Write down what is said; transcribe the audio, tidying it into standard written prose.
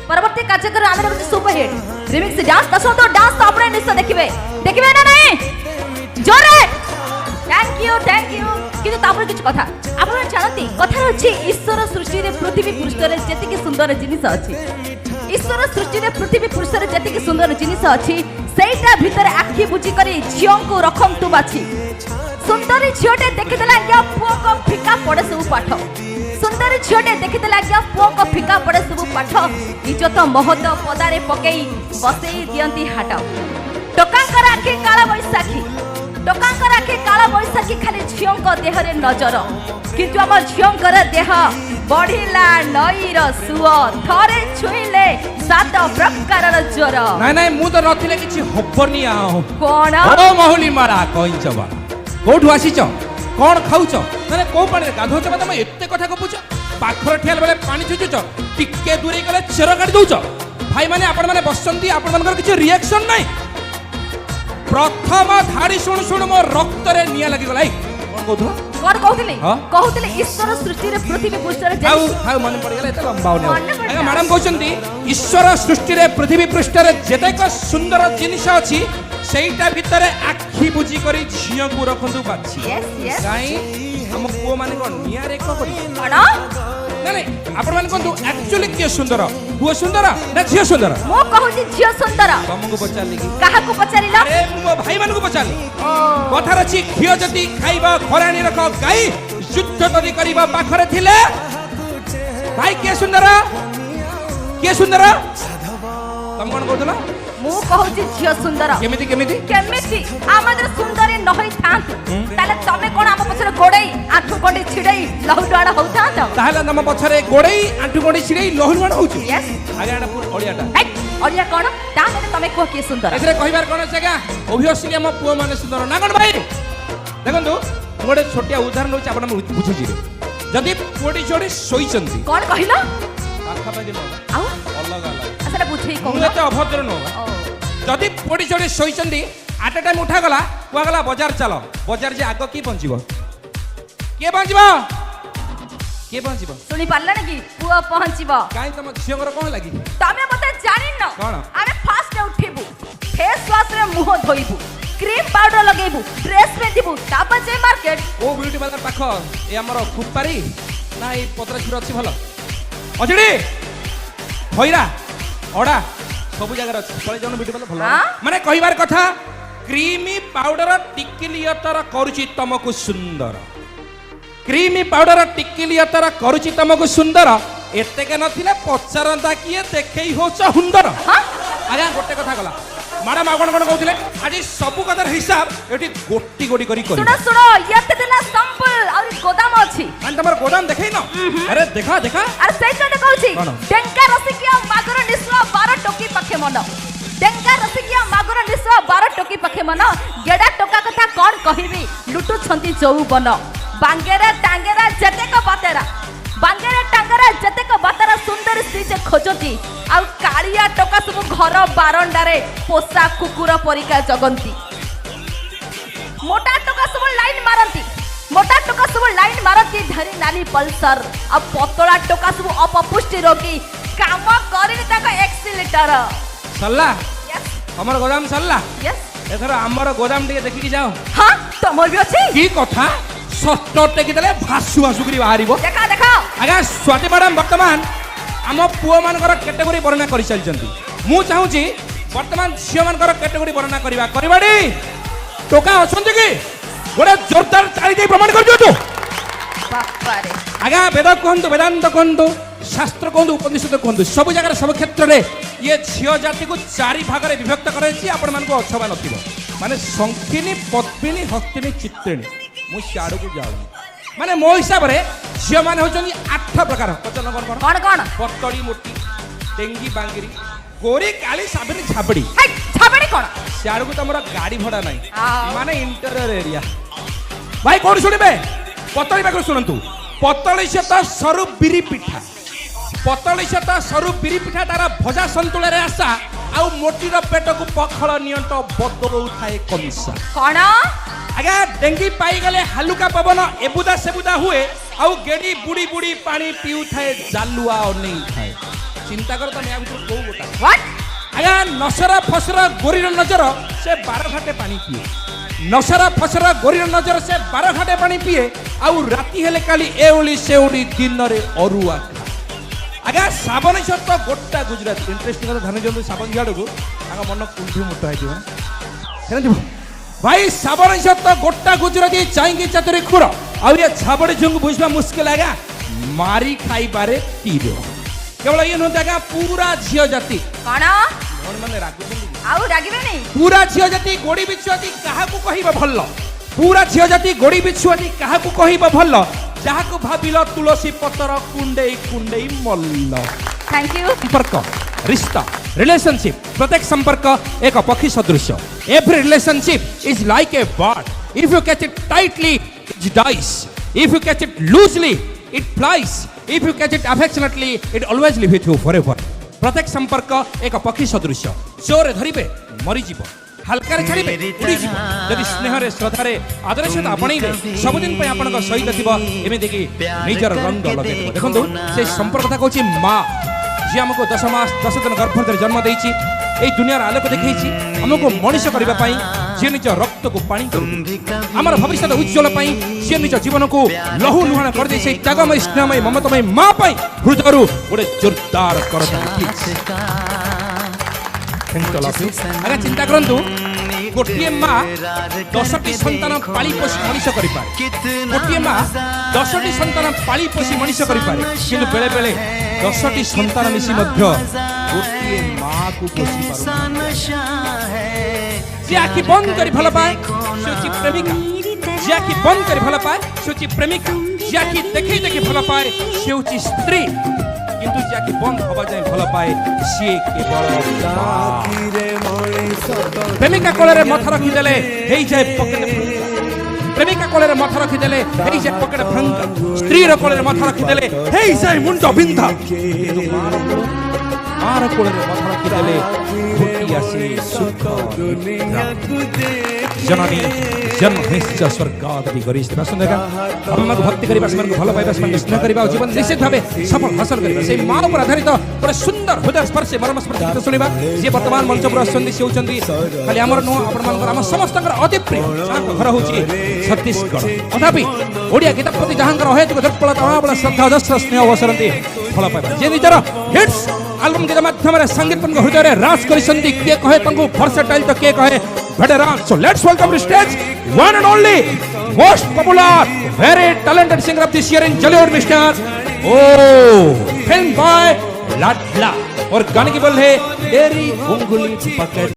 परवर्ती कार्यक्रम आमे रखुची super hit remix dance dance तो आपने निश्चय देखिबे ना नहीं जोरे थैंक यू किंतु तापर किछ कथा आपण जानती कथा अछि ईश्वर सृष्टि रे पृथ्वी पृष्ठ रे जेति के सुंदर जिनिस अछि ईश्वर सृष्टि रे पृथ्वी पृष्ठ रे जेति के सुंदर जिनिस अछि सेटा भीतर आखि बुझी करी झियों को रखम तू बाछि सुंदरी झियोटे देखि देला क्या पुओ को फिका पड़े सब पाठ सुंदरी झियोटे देखि देला क्या पुओ को फिका पड़े सब पाठ इज्जत महत पदारे पकेई बसेई दियंती हाट टोकांकर आखि काला बैसाखी टोकांकर आखि काला बैसाखी खाली झियों को देह रे नजर किंतु हमर झियों कर देह बढ़िला नईर सुअ थरे छुईले सात प्रकार ज्वर नहीं मु तो नथिले किछि हबनी आ कोन ओ महुली मारा कहिचबा कोठु आसीच कोन खाउच माने को पानी गाधोच मत एते कथा गपुच पाखर ठेल बेले पानी छुचुच टिके दूरे गले चेर काटी दउच भाई माने आपण माने बसंती आपण मानकर किछि रिएक्शन नाही प्रथम धाड़ी सुन सुन मो रक्त रे निया लागि गलाई कोन कहउतले ईश्वर सृष्टि रे पृथ्वी पृष्ठ रे हाउ मन पड़ गेला एते लंबा होने आगा मैडम कहउचंती ईश्वर सृष्टि रे पृथ्वी पृष्ठ रे जेतेक सुंदर जिनिस अछि सेइटा भितरे आखि बुझी करी झियो को रखंतु बाछि काई हम को माने कोन निया रे को करी कोन नहीं आपण माने कोन एक्चुअली के सुंदर पुओ सुंदर ना झियो सुंदर मो कहउची झियो सुंदर तुमको पचारली की काहा को पचारिला अरे मो भाई मान को पचारली कथा रछि घियो जति खाइबा खराणी रख गाई युद्ध तरी करिबा पाखरे थिले भाई के सुंदर तुम कोन कहतला मु कहउची झियो सुंदर केमिति आमदर सुंदरी नहई थांत ताले तमे कोन आम पछरे गोडई आठु कोंडी छिडई लहुडाडा होतांत ताहला नम पछरे गोडई आठु कोंडी छिडई लहुडाडा होछु यस आगाडा पुर ओडियाटा ओडिया कोन ताने तमे को के सुंदर एथरे कहिबार कोन सेगा ऑब्वियसली हम पुओ माने सुंदर ना कोन भाई देखंतु गोडे छोटिया उदाहरण होछि आपण बुझि जिरे जदी पुओडी छोडी सोइचंती कोन कहिला आखा पाजे न आउ अलग अलग असला बुझेई कहू मुते अभद्र न जदी पुओडी छोडी सोइचंती आटा टाइम उठा गला कुआ गला बाजार चलो बाजार जे आगो की पहुंचीबो के पहुंचीबो सुनी पारला कि पुओ पहुंचीबो काई तम झियोंगर कोन लागी तमे मते जानि न कोन अरे फास्ट उठिबु फेस वॉश रे मुंह धोइबु क्रीम पाउडर लगेबु ड्रेस पेंदिबु तापर जे मार्केट ओ ब्यूटी पार्लर पाख ए हमर खुपारी ना ए पत्र छुर अछि भलो अजडी होइरा ओडा सब जगह अछि पळे जन ब्यूटी पार्लर भलो माने कहिबार कथा क्रीमी पाउडर टिकिलियतर करूची तमको सुंदर क्रीमी पाउडर टिकिलियतर करूची तमको सुंदर एते के नथिले पचारंता किए देखै होच हुंदर आया गोटे कथा गला मैडम आपण कोन कहउथिले आज सब कथार हिसाब एठी गोटी गोटी करी सुनो यते दिना सैंपल और गोदाम अछि मान तमर गोदाम देखै न अरे देखा अरे सही तो कहउछि डेंका रसिकिया मागर निस्वा 12 टोकी पखे मन डेंका रसिकिया मागर निस्वा 12 टोकी पखे मन गेडा टोका कथा कोन कहिबी लुटु छंती जौबन बांगेरा टांगेरा जतेक बातेरा बांगेरा टांगेरा जतेक बातेरा सुंदर स्त्री से खोजती आ कालिया टोका सब घर बारंडा रे पोसा कुकुर परिका जगंती मोटा टोका सब लाइन मारती धरी नाली पल्सर आ पतला टोका सब अपपुष्टि रोगी काम करिन ताका एक्सीलेटर सल्ला हमर गोदाम सल्ला यस एथर हमर गोदाम टिके देखि जाओ हां तमर भी अछि की कथा सट्ट टेकी देले भासु करी बाहरिबो देखा आगा स्वाति मैडम वर्तमान आम पुओ मानकर कैटेगरी वर्णना करि चलचंती मु चाहूची वर्तमान झियो मानकर कैटेगरी वर्णना करबाडी टोका अछंती की गोटे जोरदार ताली दे प्रमाण कर दियो तू बापा रे आगा वेद कहंतु वेदांत कहंतु शास्त्र कहंतु उपनिषद कहंतु सब जगह सब क्षेत्र रे ये झियो जाति को चारि भाग रे विभक्त करैछि आपण मान को अछबा नथिबो माने संकीनी पद्मिनी हस्तिनी चित्रिणी मु सियाडू को जाऊ माने मो हिसाब रे झियो माने होचनी 8 प्रकार पचन कोन पतड़ी मोटी डेंगी बांगिरी गोरी काली साबरी झाबड़ी झाबड़ी कोन सियाडू को तमरा गाड़ी भड़ा नाही माने इंटीरियर एरिया भाई कोन सुनिबे पतड़ी बाको सुनंतु पतड़ी से तो सरू बिरी पिठा पतड़ी से तो सरू बिरी पिठा तारा भजा संतुले रे आसा आउ मोटीर पेट को पखळ नियंत बदबौ थाए कमिसा कोन आगा डेंगी पाई गले हालुका पवन एबुदा सेबुदा हुए आउ गेडी बुडी बुडी पानी पिउ थाए जालुआ नहीं थाए চিন্তা কর তুমি য়া ভিতর কোউ গোটা হোয়াট আজ্ঞା ନସରା ଫସରା ଗୋରିର ନଜର ସେ 12 ଘାଟେ ପାଣି ପିଏ ନସରା ଫସରା ଗୋରିର ନଜର ସେ 12 ଘାଟେ ପାଣି ପିଏ ଆଉ ରାତି ହେଲେ କାଲି ଏଉଳି ସେଉଳି ଦିନରେ ଅରୁଆ ଖାଏ ଆଜ୍ଞା ଶ୍ରାବଣ ସତ ଗୋଟା ଗୁଜରାଟ ଇଣ୍ଟରେଷ୍ଟିଂ କଥା ଧ୍ୟାନ ଦିଅନ୍ତୁ ଶ୍ରାବଣ ଝିଆଡ଼କୁ ତାଙ୍କ ମନ କୁଣ୍ଠି ମୁଟ ହେଇଯିବ ହେଲେ ଭାଇ ଶ୍ରାବଣ ସତ ଗୋଟା ଗୁଜରାଟି ଚାଇଁକି ଚାତୁରୀ ଖୁର ଆଉ ଏ ଛାବଡ଼ି ଝୁଙ୍କୁ ବୁଝିବା ମୁସ୍କିଲ ଆଜ୍ଞା ମାରି ଖାଇବାରେ ତୀର କେବଳ ଇଏ ନୁହନ୍ତି ଆଜ୍ଞା ପୁରା ଝିଅ ଜାତି କଣ ମାନେ ରାଗୁଛନ୍ତି ଆଉ ରାଗିବେନି ପୁରା ଝିଅ ଜାତି ଗୋଡ଼ି ବିଛୁଆତି କାହାକୁ କହିବ ଭଲ ପୁରା ଝିଅ ଜାତି ଗୋଡ଼ି ବିଛୁଆତି କାହାକୁ କହିବ ଭଲ ଯାହାକୁ ଭାବିଲ ତୁଳସୀ ପତର କୁଣ୍ଡେଇ କୁଣ୍ଡେଇ ମଲ୍ଲ थैंक यू संपर्क रिश्ता रिलेशनशिप प्रत्येक संपर्क एक पक्षी सदृश every relationship is like a bird if you catch it tightly it dies if you catch it loosely it flies if you catch it affectionately it always live with you forever प्रत्येक संपर्क एक पक्षी सदृश जोरे धरिबे मरी जीव हल्का छाड़े उड़ी जीव जदि स्नेह श्रद्धार आदर सहित आपणईले सबुदिन आपण सहित थी एमती कि निजर रंग लगे देखो से संपर्क था कहूँ माँ जी आमको 10 मास 10 दिन गर्भधर जन्म देती ये दुनियार आलोक देखी आमको मनीष करने जी निज रक्त को पानी आमर भविष्य उज्ज्वल जी निज जीवन को लहू लुहाण कर दे त्यागमय स्नेहमय ममतामय माँ हृदय गोटे जोरदार कर आगे चिंता करूँ गोटे माँ 10टी सन्तान पाली पोषी मनीष कर गोटे माँ 10टी सन्तान पाली पोषी मनीष कर कि बेले बेले 10टी सन्तान मिसी गोटे माँ को पोषी जी आखि बंद कर भल पाए से होची प्रेमिका जी आखि बंद कर भल पाए से होची प्रेमिका जी आखि देखी देखी भल पाए से होची स्त्री किंतु जी आखि बंद हवा जाए भल पाए सी केवल प्रेमिका कोलरे मथ रखिदेले हेई जाए पकेट प्रेमिका कोलरे मथ रखिदेले हेई जाए पकेट भंग स्त्री रो कोलरे मथ रखिदेले हेई जाए मुंड बिंधा मार कोलरे मथ रखिदेले घुटी आसी सुख जननी जन्म निश्च स्वर्गादि गरिष्ठ सुंदर हम भक्ति करबा समान को भल पाइबा समान स्नेह करबा जीवन निश्चित भाबे सफल हासिल करबा से मां पर आधारित गोटे सुंदर हृदय स्पर्श मर्म स्पर्श गीत सुनिबा जे वर्तमान मंच पर आछंदी से होचंदी खाली हमर नो आपण मानकर हम समस्तकर अति प्रिय जाक घर होची छत्तीसगढ़ तथापि ओडिया गीत प्रति जहांकर हेतु दर्पण तमाबळ श्रद्धा जस्त्र स्नेह अवसरंती भल पाइबा जे निजर हिट्स एल्बम के माध्यम रे संगीत पन हृदय रे राज करिसंती के कहे तंगु वर्सेटाइल तो के कहे veteran so let's welcome to stage one and only most popular very talented singer of this year in Jalore Mr. film by Ladla और गाने की बोल है तेरी उंगली पकड़